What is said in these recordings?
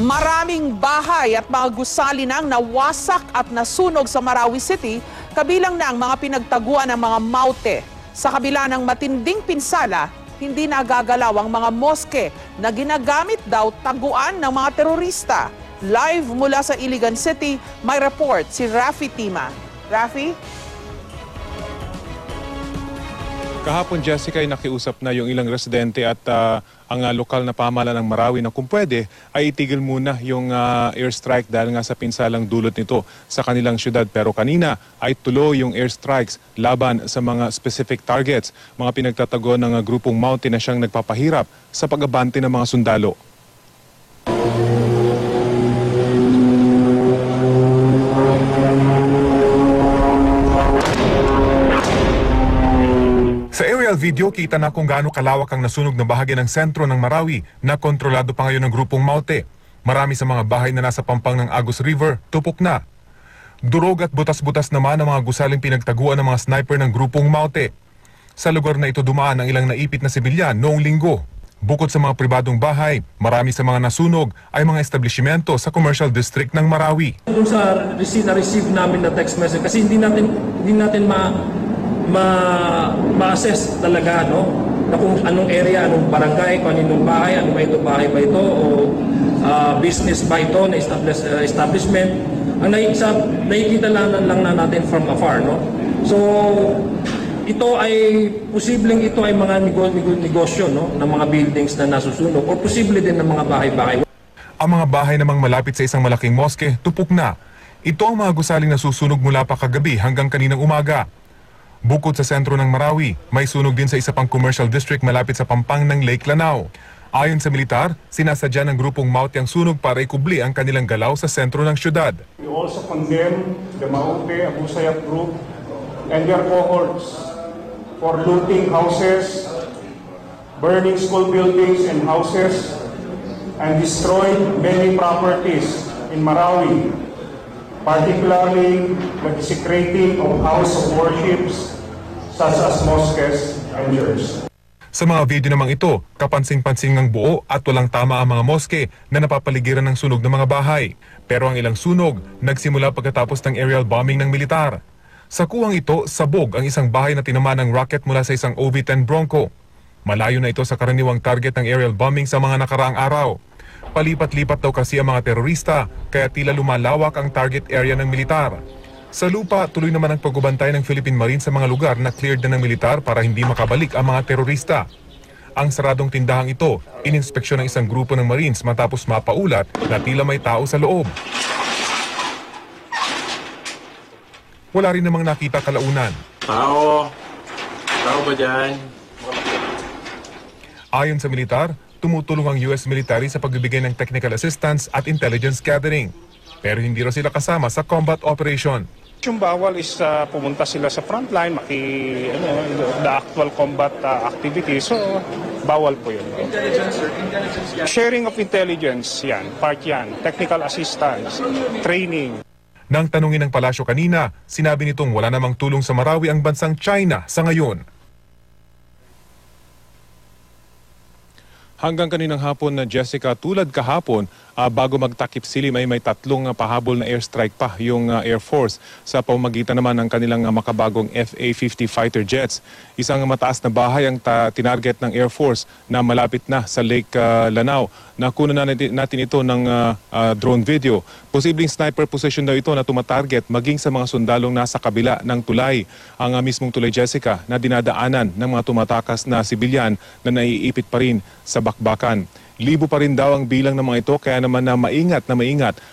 Maraming bahay at mga gusali nang nawasak at nasunog sa Marawi City, kabilang na ang mga pinagtaguan ng mga Maute. Sa kabila ng matinding pinsala, hindi nagagalaw ang mga moske na ginagamit daw taguan ng mga terorista. Live mula sa Iligan City, may report si Rafi Tima. Rafi? Kahapon, Jessica, ay nakiusap na yung ilang residente at ang lokal na pamahalaan ng Marawi na kung pwede ay itigil muna yung airstrike dahil nga sa pinsalang dulot nito sa kanilang syudad. Pero kanina ay tuloy yung airstrikes laban sa mga specific targets, mga pinagtatago ng grupong Maute na siyang nagpapahirap sa pag-abante ng mga sundalo. Sa aerial video, kita na kung gaano kalawak ang nasunog na bahagi ng sentro ng Marawi na kontrolado pa ngayon ng grupong Maute. Marami sa mga bahay na nasa pampang ng Agus River, tupok na. Durog at butas-butas naman ang mga gusaling pinagtaguan ng mga sniper ng grupong Maute. Sa lugar na ito dumaan ang ilang naipit na sibilyan noong linggo. Bukod sa mga pribadong bahay, marami sa mga nasunog ay mga establishmento sa commercial district ng Marawi. Doon sa na-receive namin na text message kasi hindi natin ma-assess talaga, no? Na kung anong area, anong barangay, kung anong bahay, ano ba ito, bahay ba ito, o business ba ito, na establishment. Ang nakikita lang na natin from afar, no? So, ito ay, posibleng ito ay mga negosyo, no? Ng mga buildings na nasusunog, o posible din ng mga bahay-bahay. Ang mga bahay namang malapit sa isang malaking moske, tupok na. Ito ang mga gusaling nasusunog mula pa kagabi hanggang kaninang umaga. Bukod sa sentro ng Marawi, may sunog din sa isa pang commercial district malapit sa pampang ng Lake Lanao. Ayon sa militar, sinasadya ng grupong Maute ang sunog para ikubli ang kanilang galaw sa sentro ng syudad. We also condemn the Maute Abu Sayyaf group and their cohorts for looting houses, burning school buildings and houses, and destroying many properties in Marawi, particularly the desecrating of house of worships such as mosques and churches. Sa mga video namang ito, kapansing-pansing ng buo at walang tama ang mga moske na napapaligiran ng sunog ng mga bahay. Pero ang ilang sunog nagsimula pagkatapos ng aerial bombing ng militar. Sa kuwang ito, sabog ang isang bahay na tinamaan ng rocket mula sa isang OV-10 Bronco. Malayo na ito sa karaniwang target ng aerial bombing sa mga nakaraang araw. Palipat-lipat daw kasi ang mga terorista, kaya tila lumalawak ang target area ng militar. Sa lupa, tuloy naman ang pagbabantay ng Philippine Marines sa mga lugar na cleared na ng militar para hindi makabalik ang mga terorista. Ang saradong tindahang ito, ininspeksyon ng isang grupo ng Marines matapos mapaulat na tila may tao sa loob. Wala rin namang nakita kalaunan. Tao ba dyan? Ayon sa militar, tumutulong ang US military sa pagbibigay ng technical assistance at intelligence gathering. Pero hindi raw sila kasama sa combat operation. Yung bawal is pumunta sila sa frontline, the actual combat activity. So, bawal po yun. Sharing of intelligence, yan, part yan. Technical assistance, training. Nang tanungin ng palasyo kanina, sinabi nitong wala namang tulong sa Marawi ang bansang China sa ngayon. Hanggang kaninang hapon na Jessica, tulad kahapon, bago magtakip silim ay may tatlong pahabol na airstrike pa yung Air Force sa pamamagitan naman ng kanilang makabagong FA-50 fighter jets. Isang mataas na bahay ang tinarget ng Air Force na malapit na sa Lake Lanao. Nakuha na natin ito ng drone video. Posibleng sniper position daw ito na tumatarget maging sa mga sundalong nasa kabila ng tulay. Ang mismong tulay, Jessica, na dinadaanan ng mga tumatakas na sibilyan na naiipit pa rin sa bakbakan. Libo pa rin daw ang bilang ng mga ito, kaya naman na maingat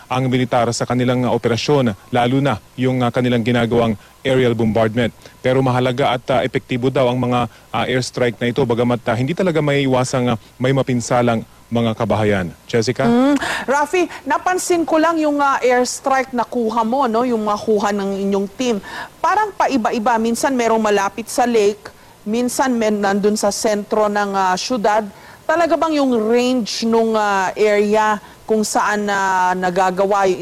ang militar sa kanilang operasyon, lalo na yung kanilang ginagawang aerial bombardment. Pero mahalaga at epektibo daw ang mga airstrike na ito, bagamat hindi talaga may iwasang may mapinsalang mga kabahayan. Jessica? Rafi, napansin ko lang yung airstrike na kuha mo, no? Yung kuha ng inyong team. Parang paiba-iba. Minsan merong malapit sa lake, minsan nandun sa sentro ng syudad. Talaga bang yung range nung area kung saan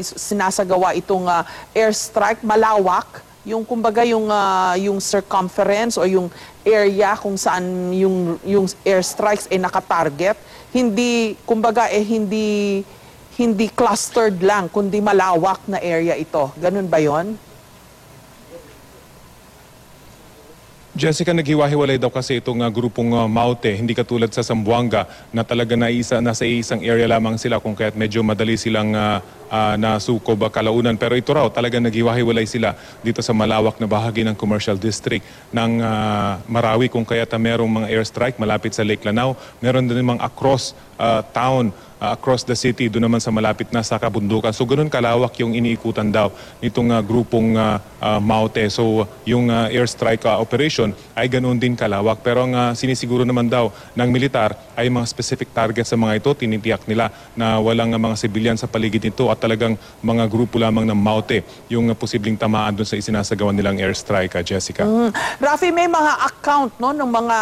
sinasagawa itong airstrike malawak? Yung kumbaga yung circumference o yung area kung saan yung airstrikes ay nakatarget, hindi kumbaga hindi hindi clustered lang, kundi malawak na area ito. Ganun ba yon? Jessica, naghiwa-hiwalay daw kasi itong grupong Maute, hindi katulad sa Zamboanga na talaga nasa isang area lamang sila kung kaya't medyo madali silang nasukob kalaunan. Pero ito raw, talaga naghiwa-hiwalay sila dito sa malawak na bahagi ng commercial district ng Marawi kung kaya't merong mga airstrike malapit sa Lake Lanao. Meron din mga across town, across the city, doon naman sa malapit na sa kabundukan. So ganun kalawak yung iniikutan daw nitong grupong Maute. So yung airstrike operation ay ganoon din kalawak. Pero ang sinisiguro naman daw ng militar ay mga specific targets sa mga ito. Tinitiyak nila na walang mga civilian sa paligid nito at talagang mga grupo lamang ng Maute yung posibleng tamaan doon sa isinasagawan nilang airstrike, Jessica. Rafi, may mga account no, ng mga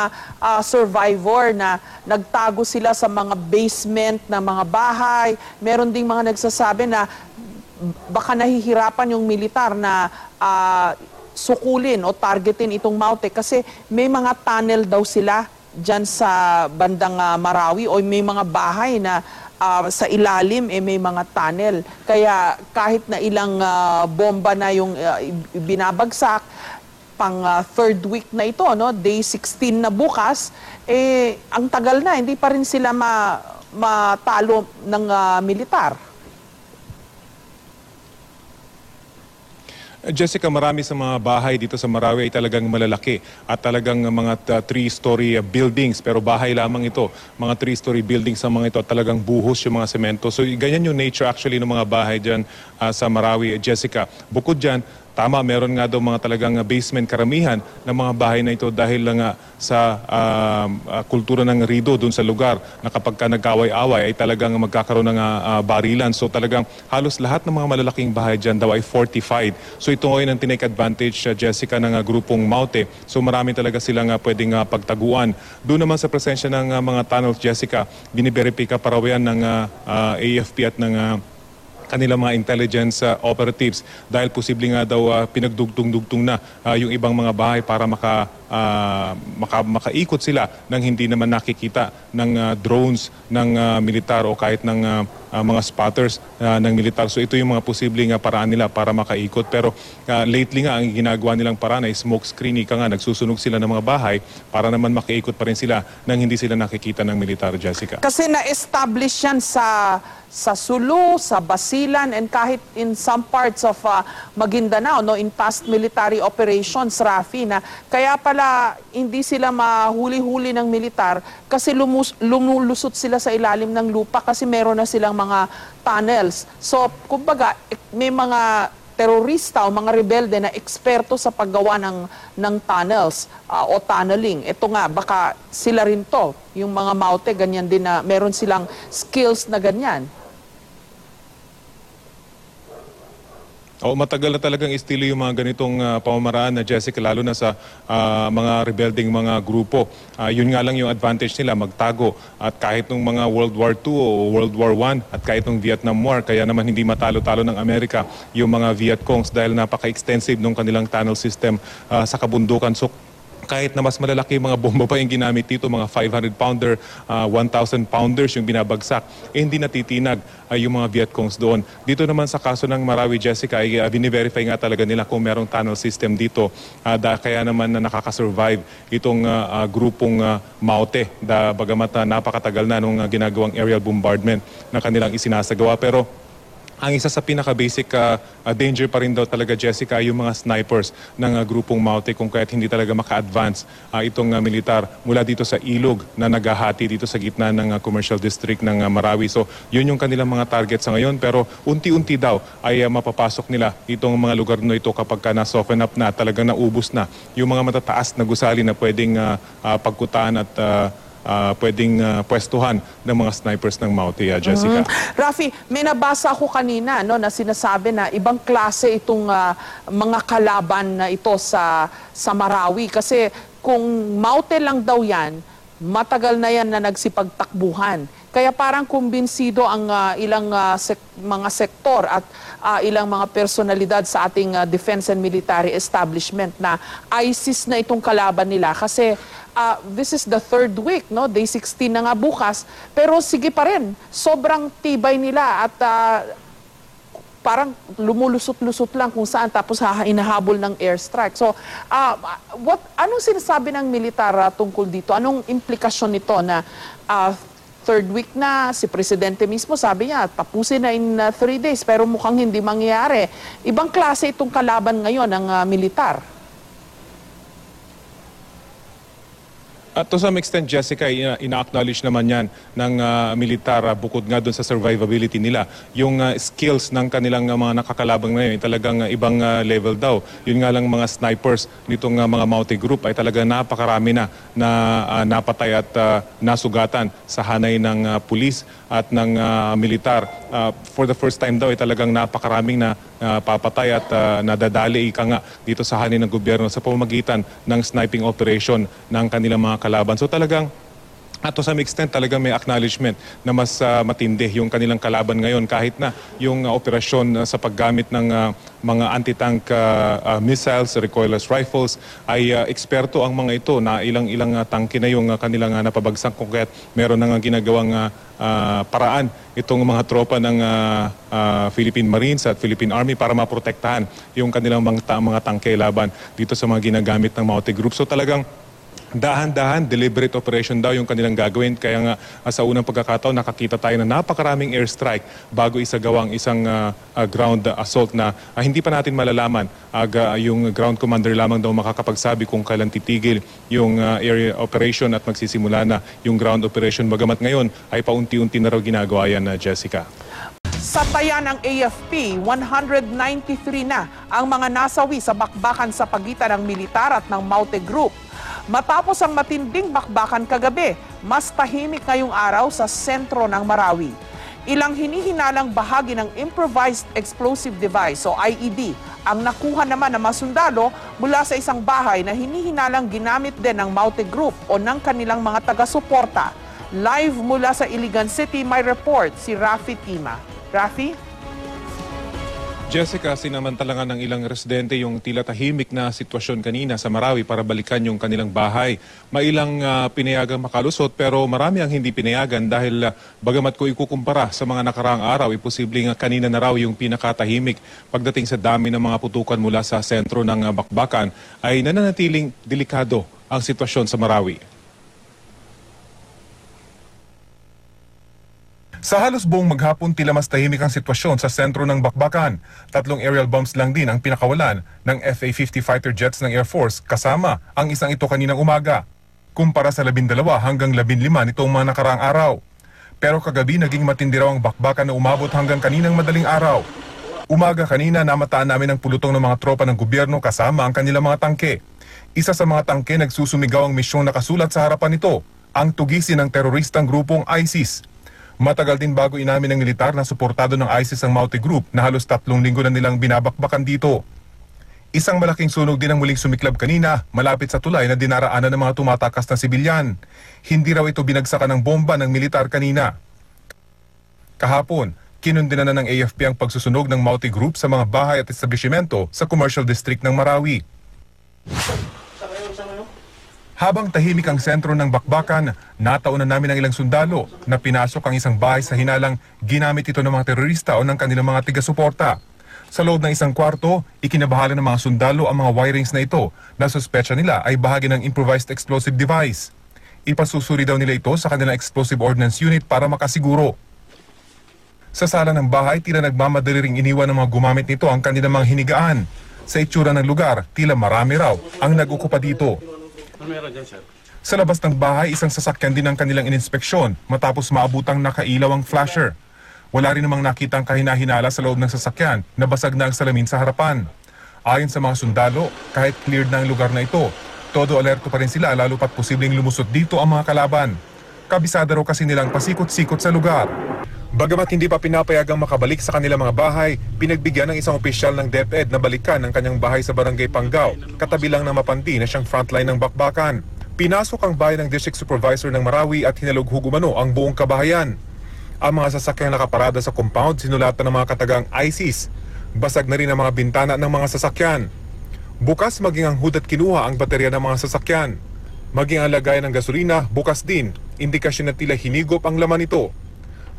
survivor na nagtago sila sa mga basement na mga bahay. Meron ding mga nagsasabi na baka nahihirapan yung militar na sukulin o targetin itong Maute kasi may mga tunnel daw sila dyan sa bandang Marawi o may mga bahay na sa ilalim may mga tunnel. Kaya kahit na ilang bomba na yung binabagsak, pang third week na ito, no? Day 16 na bukas, ang tagal na, hindi pa rin sila matalo ng militar. Jessica, marami sa mga bahay dito sa Marawi ay talagang malalaki at talagang mga 3-story buildings, pero bahay lamang ito. Mga 3-story buildings sa mga ito at talagang buhos yung mga semento. So ganyan yung nature actually ng mga bahay dyan sa Marawi, Jessica. Bukod dyan, tama, meron nga daw mga talagang basement karamihan ng mga bahay na ito dahil lang sa kultura ng rido dun sa lugar na kapag ka nagkaway-away ay talagang magkakaroon ng barilan. So talagang halos lahat ng mga malalaking bahay dyan daw ay fortified. So ito ngayon ang tinake advantage, Jessica, ng grupong Maute. So marami talaga silang pwedeng pagtaguan. Doon naman sa presensya ng mga tunnels, Jessica, biniberipika parawayan ng AFP at ng kanilang mga intelligence operatives dahil posibleng nga daw pinagdugtong-dugtong na yung ibang mga bahay para makaikot sila nang hindi naman nakikita ng drones ng militar o kahit ng mga spotters ng militar. So ito yung mga posibleng paraan nila para makaikot. Pero lately nga ang ginagawa nilang paraan ay smoke screen. Ika nga, nagsusunog sila ng mga bahay para naman makaikot pa rin sila nang hindi sila nakikita ng militar, Jessica. Kasi na-establish yan sa Sulu, sa Basilan, and kahit in some parts of Maguindanao, no, in past military operations, Rafi, na kaya pala hindi sila mahuli-huli ng militar kasi lumulusot sila sa ilalim ng lupa kasi meron na silang mga tunnels. So, kumbaga, may mga terorista o mga rebelde na eksperto sa paggawa ng tunnels o tunneling. Ito nga, baka sila rin to, yung mga Maute, ganyan din na meron silang skills na ganyan. Matagal na talagang estilo yung mga ganitong pamamaraan na, Jessica, lalo na sa mga rebelding mga grupo. Yun nga lang yung advantage nila, magtago. At kahit nung mga World War II o World War I at kahit nung Vietnam War, kaya naman hindi matalo-talo ng Amerika yung mga Vietcongs dahil napaka-extensive nung kanilang tunnel system sa kabundukan. So kahit na mas malalaki mga bomba pa yung ginamit dito, mga 500-pounder, 1,000-pounders yung binabagsak, hindi natitinag yung mga Vietcongs doon. Dito naman sa kaso ng Marawi, Jessica, ay bine-verify nga talaga nila kung merong tunnel system dito. Kaya naman na nakakasurvive itong grupong Maute, bagamat napakatagal na nung ginagawang aerial bombardment na kanilang isinasagawa. Pero ang isa sa pinaka-basic danger pa rin daw talaga, Jessica, yung mga snipers ng grupong Maute kung kaya't hindi talaga maka-advance itong militar mula dito sa ilog na naghahati dito sa gitna ng commercial district ng Marawi. So yun yung kanilang mga target sa ngayon, pero unti-unti daw ay mapapasok nila itong mga lugar na ito kapag na-soften up na, talagang naubos na yung mga matataas na gusali na pwedeng pagkutaan at pwedeng pwestuhan ng mga snipers ng Maute, Jessica. Rafi, may nabasa ako kanina, no, na sinasabi na ibang klase itong mga kalaban na ito sa Marawi. Kasi kung Maute lang daw yan, matagal na yan na nagsipagtakbuhan. Kaya parang kumbinsido ang ilang mga sektor at ilang mga personalidad sa ating defense and military establishment na ISIS na itong kalaban nila kasi this is the third week, no? Day 16 na nga bukas, pero sige pa rin, sobrang tibay nila at parang lumulusot-lusot lang kung saan tapos inahabol ng airstrike. So, anong sinasabi ng militar tungkol dito? Anong implikasyon nito na third week na, si Presidente mismo sabi niya, tapusin na in 3 days, pero mukhang hindi mangyayari. Ibang klase itong kalaban ngayon ng militar. At to some extent, Jessica, ina-acknowledge naman yan ng militar bukod nga doon sa survivability nila. Yung skills ng kanilang mga nakakalabang ngayon, talagang ibang level daw. Yun nga lang mga snipers nitong mga Maute Group ay talagang napakarami na napatay at nasugatan sa hanay ng pulis at ng militar. For the first time daw ay talagang napakaraming na papatay at nadadali ika nga dito sa hanay ng gobyerno sa pamamagitan ng sniping operation ng kanilang mga kalaban. So talagang at to some extent talagang may acknowledgement na mas matindi yung kanilang kalaban ngayon kahit na yung operasyon sa paggamit ng mga anti-tank missiles, recoilless rifles ay eksperto ang mga ito na ilang tangke na yung kanilang napabagsak kung kaya't meron nang ginagawang paraan itong mga tropa ng Philippine Marines at Philippine Army para maprotektahan yung kanilang mga tangke laban dito sa mga ginagamit ng Maute Group. So talagang dahan-dahan, deliberate operation daw yung kanilang gagawin. Kaya nga sa unang pagkakataon, nakakita tayo na napakaraming airstrike bago isagawang isang ground assault na hindi pa natin malalaman. Yung ground commander lamang daw makakapagsabi kung kailan titigil yung area operation at magsisimula na yung ground operation. Bagamat ngayon ay paunti-unti na raw ginagawa yan, Jessica. Sa taya ng AFP, 193 na ang mga nasawi sa bakbakan sa pagitan ng militar at ng Maute Group. Matapos ang matinding bakbakan kagabi, mas tahimik ngayong araw sa sentro ng Marawi. Ilang hinihinalang bahagi ng Improvised Explosive Device o IED ang nakuha naman ng mga sundalo mula sa isang bahay na hinihinalang ginamit din ng Maute Group o ng kanilang mga taga-suporta. Live mula sa Iligan City, may report si Rafi Tima. Rafi? Jessica, sinamantala ng ilang residente yung tila tahimik na sitwasyon kanina sa Marawi para balikan yung kanilang bahay. Mailang pinayagang makalusot pero marami ang hindi pinayagan dahil bagamat ko ikukumpara sa mga nakaraang araw, posibleng kanina na raw yung pinakatahimik pagdating sa dami ng mga putukan mula sa sentro ng bakbakan ay nananatiling delikado ang sitwasyon sa Marawi. Sa halos buong maghapon, tila mas tahimik ang sitwasyon sa sentro ng bakbakan. 3 aerial bombs lang din ang pinakawalan ng FA-50 fighter jets ng Air Force kasama ang isang ito kaninang umaga. Kumpara sa 12 hanggang 15 nitong mga nakaraang araw. Pero kagabi naging matindi raw ang bakbakan na umabot hanggang kaninang madaling araw. Umaga kanina namataan namin ang pulutong ng mga tropa ng gobyerno kasama ang kanilang mga tangke. Isa sa mga tangke nagsusumigaw ang misyong nakasulat sa harapan nito, ang tugisin ng teroristang grupong ISIS. Matagal din bago inamin ng militar na suportado ng ISIS ang Maute Group na halos 3 linggo na nilang binabakbakan dito. Isang malaking sunog din ang muling sumiklab kanina malapit sa tulay na dinaraanan ng mga tumatakas na sibilyan. Hindi raw ito binagsakan ng bomba ng militar kanina. Kahapon, kinundinan na ng AFP ang pagsusunog ng Maute Group sa mga bahay at establishmento sa Commercial District ng Marawi. Habang tahimik ang sentro ng bakbakan, nataunan namin ang ilang sundalo na pinasok ang isang bahay sa hinalang ginamit ito ng mga terorista o ng kanilang mga tiga-suporta. Sa loob ng isang kwarto, ikinabahala ng mga sundalo ang mga wirings na ito na suspetsya nila ay bahagi ng improvised explosive device. Ipasusuri daw nila ito sa kanilang explosive ordnance unit para makasiguro. Sa sala ng bahay, tila nagmamadali ring iniwan ng mga gumamit nito ang kanilang mga hinigaan. Sa itsura ng lugar, tila marami raw ang nag-ukupa dito. Sa labas ng bahay, isang sasakyan din ang kanilang ininspeksyon matapos maabutang nakailaw ang flasher. Wala rin namang nakitang kahina-hinala sa loob ng sasakyan na basag na ang salamin sa harapan. Ayon sa mga sundalo, kahit cleared na ang lugar na ito, todo alerto pa rin sila lalo pat posibleng lumusot dito ang mga kalaban. Kabisada raw kasi nilang pasikot-sikot sa lugar. Bagamat hindi pa pinapayagang makabalik sa kanilang mga bahay, pinagbigyan ng isang opisyal ng DepEd na balikan ang kanyang bahay sa Barangay Panggao, katabi lang ng Mapandi na siyang frontline ng bakbakan. Pinasok ang bayan ng District Supervisor ng Marawi at hinalughuг umano ang buong kabahayan. Ang mga sasakyang nakaparada sa compound sinulatan ng mga katagang ISIS. Basag na rin ang mga bintana ng mga sasakyan. Bukas maging ang hudat kinuha ang baterya ng mga sasakyan. Maging ang lagayan ng gasolina bukas din, indikasyon na tila hinigop ang laman nito.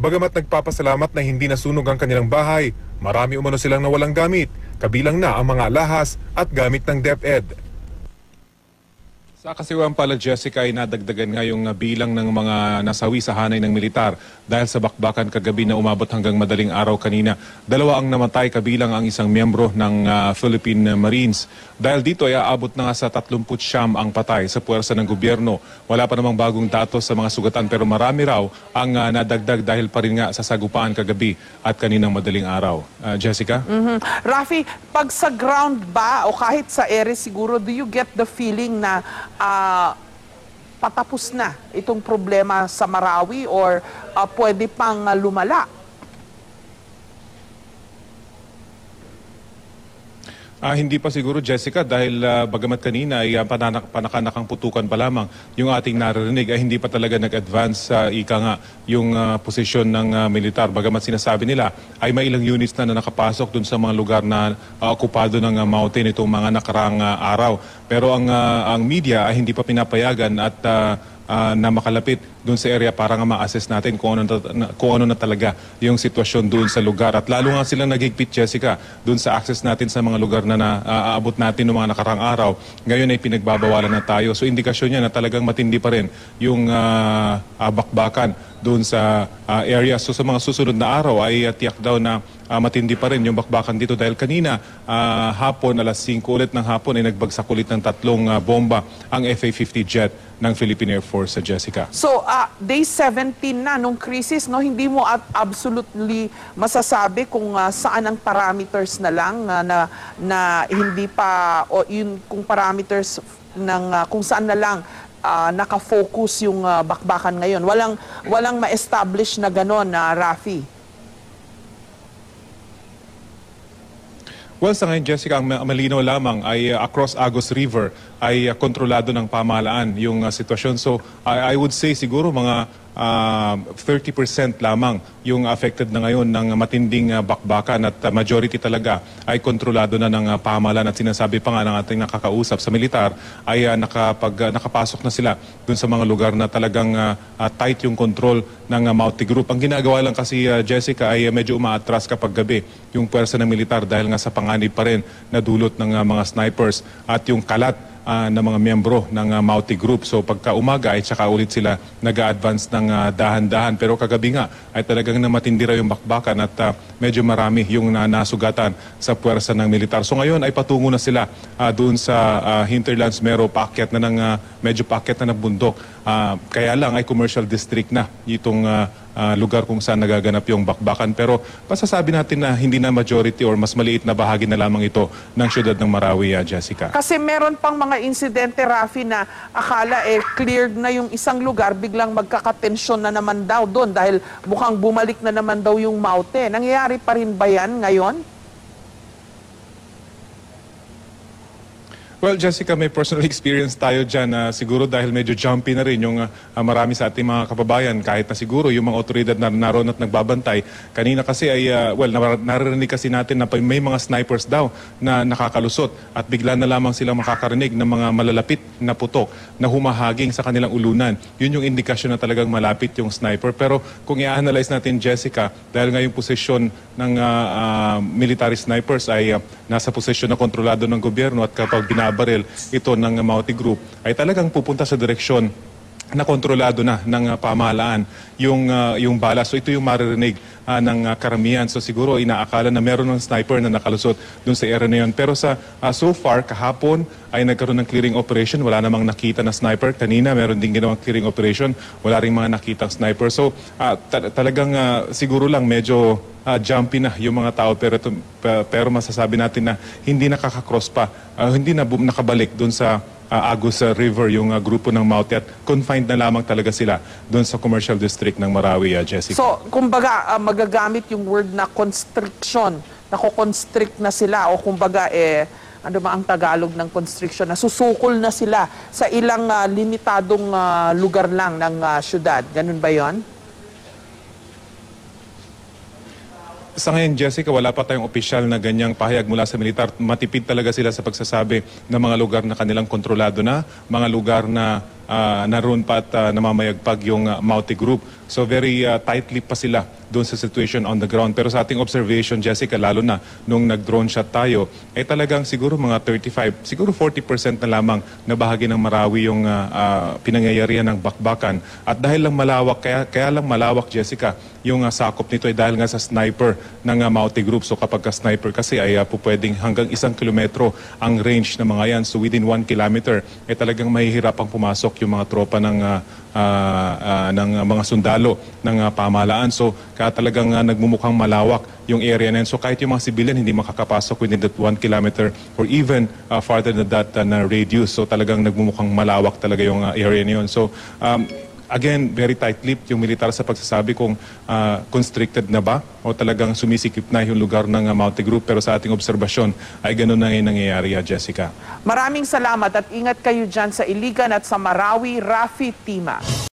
Bagamat nagpapasalamat na hindi nasunog ang kanilang bahay, marami umano silang nawalang gamit, kabilang na ang mga alahas at gamit ng DepEd. Sa kasiwang pala, Jessica, ay nadagdagan nga yung bilang ng mga nasawi sa hanay ng militar dahil sa bakbakan kagabi na umabot hanggang madaling araw kanina. 2 ang namatay, kabilang ang isang miyembro ng Philippine Marines. Dahil dito ay aabot na nga sa 39 ang patay sa puwersa ng gobyerno. Wala pa namang bagong datos sa mga sugatan pero marami raw ang nadagdag dahil pa rin nga sa sagupaan kagabi at kaninang madaling araw. Jessica? Rafi, pag sa ground ba o kahit sa ere siguro, do you get the feeling na patapos na itong problema sa Marawi or pwede pang lumala? Hindi pa siguro, Jessica, dahil bagamat kanina ay panakanakang putukan pa lamang yung ating naririnig ay hindi pa talaga nag-advance ika nga yung posisyon ng militar. Bagamat sinasabi nila ay may ilang units na nakapasok dun sa mga lugar na okupado ng mountain itong mga nakarang araw. Pero ang media ay hindi pa pinapayagan at na makalapit doon sa area para nga ma-assess natin kung ano na talaga yung sitwasyon doon sa lugar. At lalo nga silang nagigpit, Jessica, doon sa access natin sa mga lugar na naaabot natin noong mga nakarang araw. Ngayon ay pinagbabawalan na tayo. So indikasyon niya na talagang matindi pa rin yung bakbakan doon sa area. So sa mga susunod na araw ay tiyak daw na matindi pa rin yung bakbakan dito dahil kanina hapon, alas 5 ulit ng hapon ay nagbagsak ulit ng 3 bomba ang FA-50 jet ng Philippine Air Force sa Jessica. So, day 17 na nung crisis, no, hindi mo absolutely masasabi kung saan ang parameters na lang na hindi pa o yun kung parameters ng kung saan na lang naka-focus yung bakbakan ngayon. Walang ma-establish na gano'n na Rafi. Well, sa ngayon, Jessica, ang malinaw lamang ay across Agos River ay kontrolado ng pamahalaan yung sitwasyon. So, I would say siguro mga 30% lamang yung affected na ngayon ng matinding bakbakan at majority talaga ay kontrolado na ng pamahalaan at sinasabi pa nga ng ating nakakausap sa militar ay nakapasok na sila dun sa mga lugar na talagang tight yung control ng Mauti Group. Ang ginagawa lang kasi, Jessica, ay medyo umaatras kapag gabi yung pwersa ng militar dahil nga sa panganib pa rin na dulot ng mga snipers at yung kalat ng mga miyembro ng Mauti Group. So pagka umaga ay tsaka ulit sila nag-a-advance ng dahan-dahan. Pero kagabi nga ay talagang matindi raw yung bakbakan at medyo marami yung nasugatan sa puwersa ng militar. So ngayon ay patungo na sila doon sa hinterlands, paakyat na ng medyo paakyat na ng bundok. Kaya lang ay commercial district na itong lugar kung saan nagaganap yung bakbakan. Pero masasabi natin na hindi na majority or mas maliit na bahagi na lamang ito ng syudad ng Marawi, Jessica. Kasi meron pang mga insidente, Rafi, na akala cleared na yung isang lugar, biglang magkakatensyon na naman daw doon dahil mukhang bumalik na naman daw yung Maute. Nangyayari pa rin ba yan ngayon? Well, Jessica, may personal experience tayo dyan. Siguro dahil medyo jumpy na rin yung marami sa ating mga kababayan. Kahit na siguro yung mga otoridad na naroon at nagbabantay. Kanina kasi ay, naririnig kasi natin na may mga snipers daw na nakakalusot. At bigla na lamang silang makakarinig ng mga malalapit na putok na humahaging sa kanilang ulunan. Yun yung indikasyon na talagang malapit yung sniper. Pero kung i-analyze natin, Jessica, dahil nga yung posisyon ng military snipers ay nasa posisyon na kontrolado ng gobyerno at kapag binabaril ito ng Mauti Group ay talagang pupunta sa direksyon na kontrolado na ng pamahalaan yung bala. So ito yung maririnig ng karamihan. So siguro inaakala na meron ng sniper na nakalusot dun sa area na yun. Pero so far, kahapon ay nagkaroon ng clearing operation. Wala namang nakita na sniper. Kanina meron din ginawang clearing operation. Wala ring mga nakitang sniper. So talagang siguro lang medyo jumpy na yung mga tao pero masasabi natin na hindi nakaka-cross pa, hindi na nakabalik dun sa Agos River yung grupo ng Mauti at confined na lamang talaga sila dun sa commercial district ng Marawi, Jessica. So, kumbaga, magagamit yung word na constriction. Nako-constrict na sila o kumbaga, ano ba ang Tagalog ng constriction, nasusukol na sila sa ilang limitadong lugar lang ng syudad. Ganun ba yon? Sa ngayon, Jessica, wala pa tayong opisyal na ganyang pahayag mula sa militar. Matipid talaga sila sa pagsasabi ng mga lugar na kanilang kontrolado na, mga lugar na naroon pa at namamayagpag yung Maute Group. So very tight-lipped pa sila doon sa situation on the ground. Pero sa ating observation, Jessica, lalo na nung nag-drone shot tayo, ay talagang siguro mga 35, siguro 40% na lamang na bahagi ng Marawi yung pinangyayarihan ng bakbakan. At dahil lang malawak, kaya lang malawak, Jessica, yung sakop nito ay dahil nga sa sniper ng Maute Group. So kapag ka-sniper kasi ay pwedeng hanggang 1 kilometro ang range ng mga yan. So within 1 kilometer, ay talagang mahihirapang pumasok yung mga tropa ng mga sundalo ng pamahalaan. So kaya talagang nagmumukhang malawak yung area na yun. So kahit yung mga civilian hindi makakapasok within that 1 kilometer or even farther than that na radius. So talagang nagmumukhang malawak talaga yung area na yun. So again, very tight-lipped yung militar sa pagsasabi kung constricted na ba o talagang sumisikip na yung lugar ng Maute Group. Pero sa ating obserbasyon ay ganun na ngayon nangyayari, Jessica. Maraming salamat at ingat kayo dyan sa Iligan at sa Marawi, Rafi Tima.